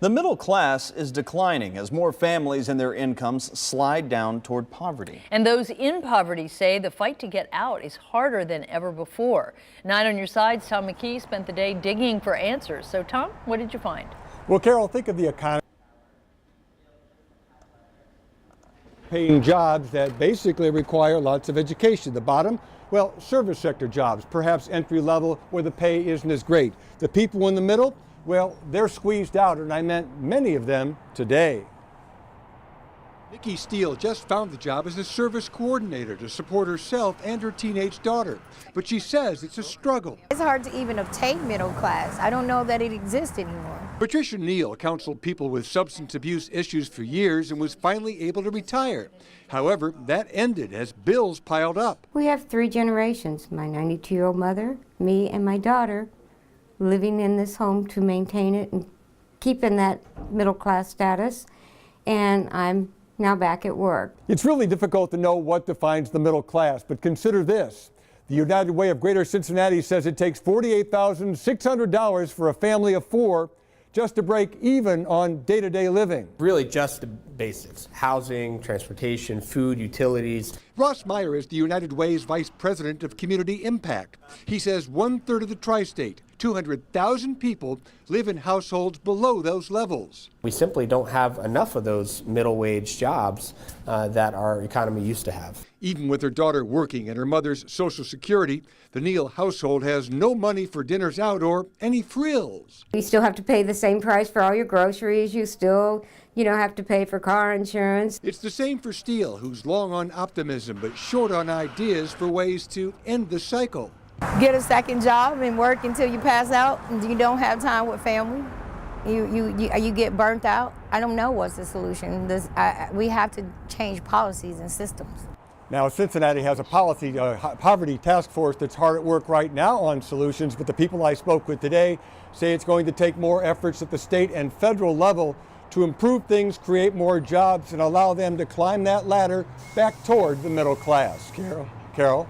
The middle class is declining as more families and their incomes slide down toward poverty. And those in poverty say the fight to get out is harder than ever before. 9 on your side's Tom McKee spent the day digging for answers. So Tom, what did you find? Well, Carol, think of the economy. Paying jobs that basically require lots of education. The bottom, well, service sector jobs, perhaps entry level where the pay isn't as great. The people in the middle, well, they're squeezed out, and I meant many of them today. Nikki Steele just found the job as a service coordinator to support herself and her teenage daughter. But she says it's a struggle. It's hard to even obtain middle class. I don't know that it exists anymore. Patricia Neal counseled people with substance abuse issues for years and was finally able to retire. However, that ended as bills piled up. We have 3 generations, my 92-year-old mother, me, and my daughter, living in this home to maintain it and keep in that middle class status. And I'm now back at work. It's really difficult to know what defines the middle class, but consider this. The United Way of Greater Cincinnati says it takes $48,600 for a family of 4 just to break even on day-to-day living. Really just the basics: housing, transportation, food, utilities. Ross Meyer is the United Way's Vice President of Community Impact. He says 1/3 of the tri-state, 200,000 people, live in households below those levels. We simply don't have enough of those middle wage jobs that our economy used to have. Even with her daughter working and her mother's Social Security, the Neal household has no money for dinners out or any frills. You still have to pay the same price for all your groceries. You still, have to pay for car insurance. It's the same for Steele, who's long on optimism but short on ideas for ways to end the cycle. Get a second job and work until you pass out and you don't have time with family. You get burnt out. I don't know what's the solution. We have to change policies and systems. Now, Cincinnati has a poverty task force that's hard at work right now on solutions, but the people I spoke with today say it's going to take more efforts at the state and federal level to improve things, create more jobs, and allow them to climb that ladder back toward the middle class. Carol?